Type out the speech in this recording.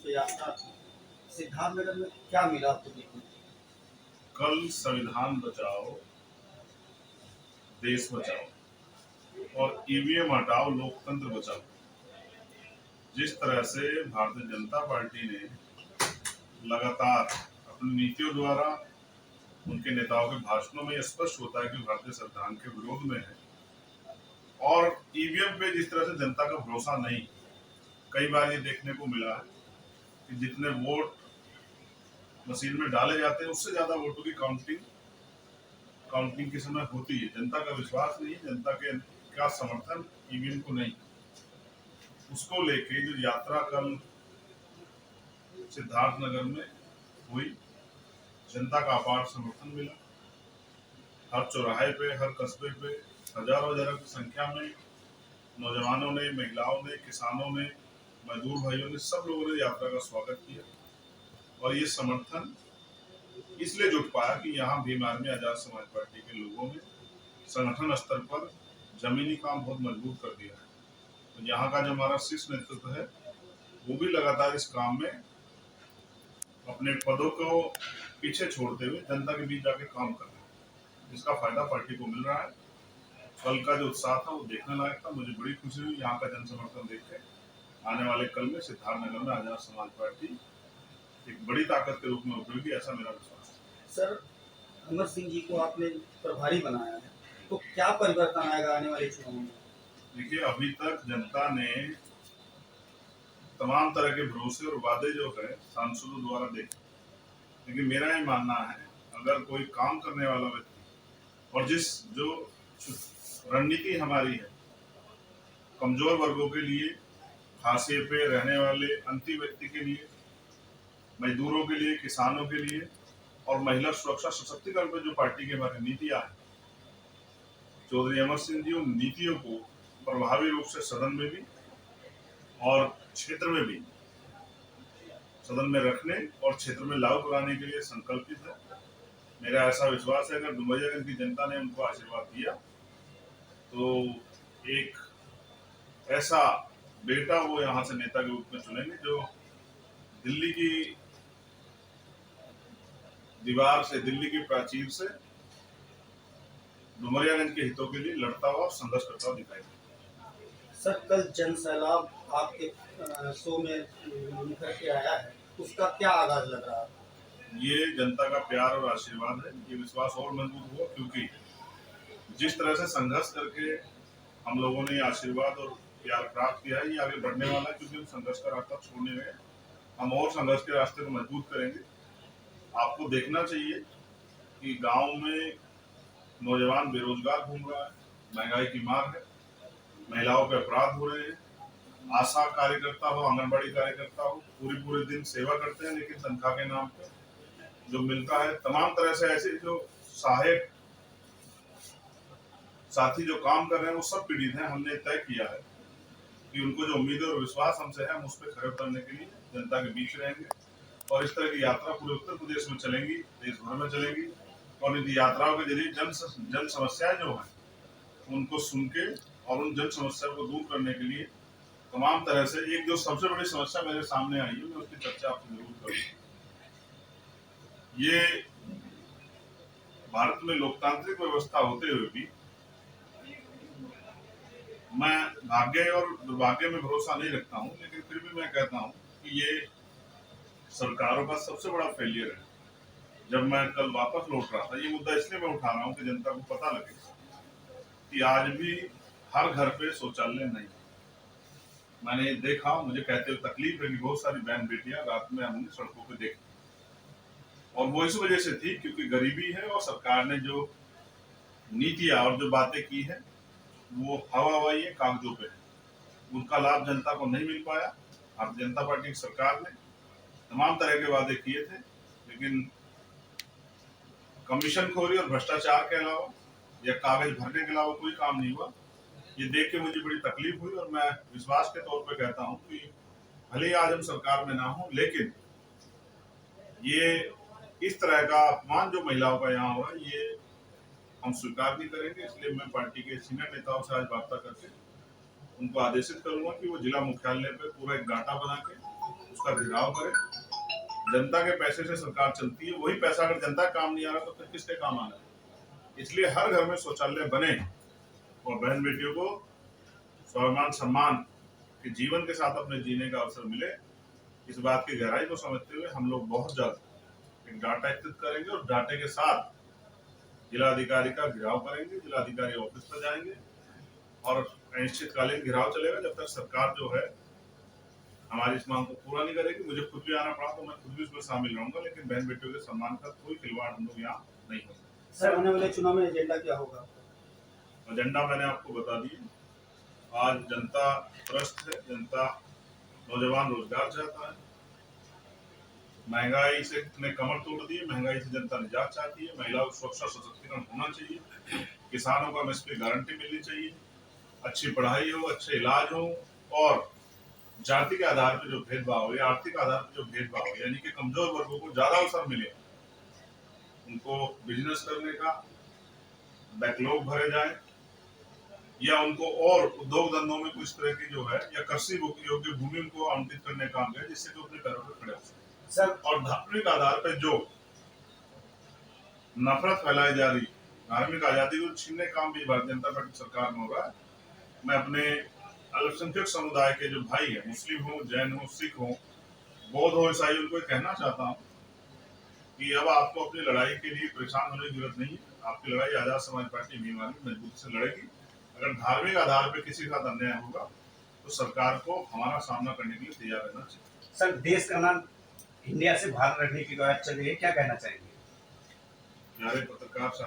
जो यात्रा थी सिद्धार्थनगर में, क्या मिला आपको देखने को? कल संविधान बचाओ, देश बचाओ और ईवीएम हटाओ, लोकतंत्र बचाओ। जिस तरह से भारतीय जनता पार्टी ने लगातार अपनी नीतियों द्वारा, उनके नेताओं के भाषणों में स्पष्ट होता है कि भारतीय संविधान के विरोध में है, और ईवीएम पे जिस तरह से जनता का भरोसा नहीं। कई बार ये देखने को मिला है कि जितने वोट मशीन में डाले जाते हैं उससे ज्यादा वोटों की काउंटिंग के समय होती है। जनता का विश्वास नहीं, जनता के का समर्थन ईवीएम को नहीं। उसको लेके जो यात्रा कल सिद्धार्थनगर में हुई, जनता का अपार समर्थन मिला। हर चौराहे पे, हर कस्बे पे हजारों हजारों की संख्या में नौजवानों ने, महिलाओं ने, किसानों ने, मजदूर भाइयों ने, सब लोगों ने यात्रा का स्वागत किया। और ये समर्थन इसलिए जुट पाया कि यहाँ भीम आर्मी आजाद समाज पार्टी के लोगों ने संगठन स्तर पर जमीनी काम बहुत मजबूत कर दिया है। तो यहाँ का जो हमारा शीर्ष नेतृत्व है वो भी लगातार इस काम में अपने पदों को पीछे छोड़ते हुए जनता के बीच जाके काम कर रहे हैं, जिसका फायदा पार्टी को मिल रहा है। कल का जो उत्साह था वो देखने लायक था। मुझे बड़ी खुशी हुई यहाँ का जन समर्थन देख के। आने वाले कल में सिद्धार्थनगर में आजाद समाज पार्टी एक बड़ी ताकत के रूप में उभरेगी, ऐसा मेरा विश्वास है। सर, अमर सिंह जी को आपने प्रभारी बनाया है, तो क्या परिवर्तन आएगा आने वाले चुनाव में? देखिए, अभी तक जनता ने तमाम तरह के भरोसे और वादे जो है सांसदों द्वारा देखे, लेकिन मेरा ये मानना है अगर कोई काम करने वाला व्यक्ति और जो रणनीति हमारी है कमजोर वर्गों के लिए, हाशिए पे रहने वाले अंतिम व्यक्ति के लिए, मजदूरों के लिए, किसानों के लिए और महिला सुरक्षा सशक्तिकरण पर जो पार्टी की हमारी नीतियां हैं, चौधरी अमर सिंह जी उन नीतियों को प्रभावी रूप से सदन में भी और क्षेत्र में भी, सदन में रखने और क्षेत्र में लागू कराने के लिए संकल्पित है। मेरा ऐसा विश्वास है अगर डुमरियागंज की जनता ने उनको आशीर्वाद दिया तो एक ऐसा बेटा वो यहाँ से नेता के रूप में चुनेंगे जो दिल्ली की दीवार से, दिल्ली की प्राचीर से डुमरियागंज के हितों के लिए लड़ता हुआ और संघर्ष करता हुआ दिखाई देगा। सर, कल जन सैलाब आपके शो में निखर के आया है, उसका क्या आगाज लग रहा है? ये जनता का प्यार और आशीर्वाद है। ये विश्वास और मजबूत हुआ क्योंकि जिस तरह से संघर्ष करके हम लोगों ने आशीर्वाद और प्यार प्राप्त किया है, ये आगे बढ़ने वाला है क्योंकि हम संघर्ष का रास्ता छोड़ने गए। हम और संघर्ष के रास्ते को मजबूत करेंगे। आपको देखना चाहिए कि गांव में नौजवान बेरोजगार घूम रहा है, महंगाई की मार है, महिलाओं पे अपराध हो रहे हैं, आशा कार्यकर्ता हो, आंगनबाड़ी कार्यकर्ता हो, पूरे दिन सेवा करते हैं लेकिन तनख्वाह के नाम पे जो मिलता है, तमाम तरह से ऐसे जो सहायक साथी जो काम कर रहे हैं वो सब पीड़ित हैं। हमने तय किया है कि उनको जो उम्मीद और विश्वास हमसे है हम उस पर खड़े उतरने के लिए जनता के बीच रहेंगे और इस तरह की यात्रा पूरे उत्तर प्रदेश में चलेंगी, देश भर में चलेगी और इन यात्राओं के जरिए जन समस्याएं जो हैं उनको सुन के और उन जन समस्या को दूर करने के लिए तमाम तरह से एक जो सबसे बड़ी समस्या मेरे सामने आई है मैं उसकी चर्चा आपसे जरूर करूंगा। ये भारत में लोकतांत्रिक व्यवस्था होते हुए भी मैं भाग्य और दुर्भाग्य में भरोसा नहीं रखता हूं, लेकिन फिर भी मैं कहता हूं कि ये सरकारों का सबसे बड़ा फेलियर है। जब मैं कल वापस लौट रहा था, ये मुद्दा इसलिए मैं उठा रहा हूं कि जनता को पता लगे कि आज भी हर घर पे शौचालय नहीं। मैंने देखा, मुझे कहते हुए तकलीफ है कि बहुत सारी बहन बेटियां रात में हमने सड़कों पे देखी और वो इस वजह से थी क्योंकि गरीबी है और सरकार ने जो नीतियां और जो बातें की है वो हवाई है, कागजों पे है। उनका लाभ जनता को नहीं मिल पाया। भारतीय जनता पार्टी की सरकार ने तमाम तरह के वादे किए थे लेकिन कमीशनखोरी और भ्रष्टाचार के अलावा या कागज भरने के अलावा कोई काम नहीं हुआ। ये देख के मुझे बड़ी तकलीफ हुई और मैं विश्वास के तौर पे कहता हूं कि भले ही आज हम सरकार में ना हो, लेकिन ये इस तरह का अपमान जो महिलाओं का यहाँ हुआ ये हम स्वीकार नहीं करेंगे। इसलिए मैं पार्टी के सीनियर नेताओं से आज वार्ता करके उनको आदेशित करूंगा कि वो जिला मुख्यालय पे पूरा एक गांटा बना के उसका घेराव करें। जनता के पैसे से सरकार चलती है, वही पैसा अगर जनता का काम नहीं आ रहा तो फिर किसके काम आना है। इसलिए हर घर में शौचालय बने और बहन बेटियों को स्वाभिमान सम्मान के जीवन के साथ अपने जीने का अवसर मिले। इस बात की गहराई को समझते हुए हम लोग बहुत जल्द एक डाटा एकत्रित करेंगे और डाटे के साथ जिलाधिकारी का घेराव करेंगे। जिलाधिकारी ऑफिस पर जाएंगे और अनिश्चितकालीन घेराव चलेगा जब तक सरकार जो है हमारी इस मांग को पूरा नहीं करेगी। मुझे खुद भी आना पड़ा तो मैं खुद भी उसमें शामिल रहूंगा, लेकिन बहन बेटियों के सम्मान का कोई खिलवाड़ हम लोग यहाँ नहीं होगा। सर, आने वाले चुनाव में एजेंडा क्या होगा? एजेंडा मैंने आपको बता दिया। आज जनता त्रस्त है, जनता नौजवान रोजगार चाहता है, महंगाई से ने कमर तोड़ दी है, महंगाई से जनता निजात चाहती है, महिलाओं को सुरक्षा सशक्तिकरण होना चाहिए, किसानों को एमएसपी गारंटी मिलनी चाहिए, अच्छी पढ़ाई हो, अच्छे इलाज हो और जाति के आधार पर जो भेदभाव हो या आर्थिक आधार पर जो भेदभाव हो यानी कि कमजोर वर्गों को ज्यादा अवसर मिले, उनको बिजनेस करने का बैकलॉग भरे जाए या उनको और उद्योग धंधों में कुछ तरह की जो है या कृषि योग्य भूमि उनको आवंटित करने का काम करे जिससे कि अपने पैरों पर खड़े हो सके। सर, और धार्मिक आधार पर जो नफरत फैलाई जा रही, धार्मिक आजादी को छीनने का काम भी भारतीय जनता पार्टी सरकार में हो रहा है। मैं अपने अल्पसंख्यक समुदाय के जो भाई है, मुस्लिम हो, जैन हो, सिख हो, बौद्ध हो, ईसाई, उनको कहना चाहता हूँ कि अब आपको अपनी लड़ाई के लिए परेशान होने की जरूरत नहीं है। आपकी लड़ाई आजाद समाज पार्टी भीमवानी मजबूती से लड़ेगी। अगर धार्मिक आधार पर किसी के साथ अन्याय होगा तो सरकार को हमारा सामना करने के लिए तैयार रहना चाहिए। सर, देश का नाम इंडिया से बाहर रखने की बात चल रही है, क्या कहना चाहेंगे? प्यारे पत्रकार साहब,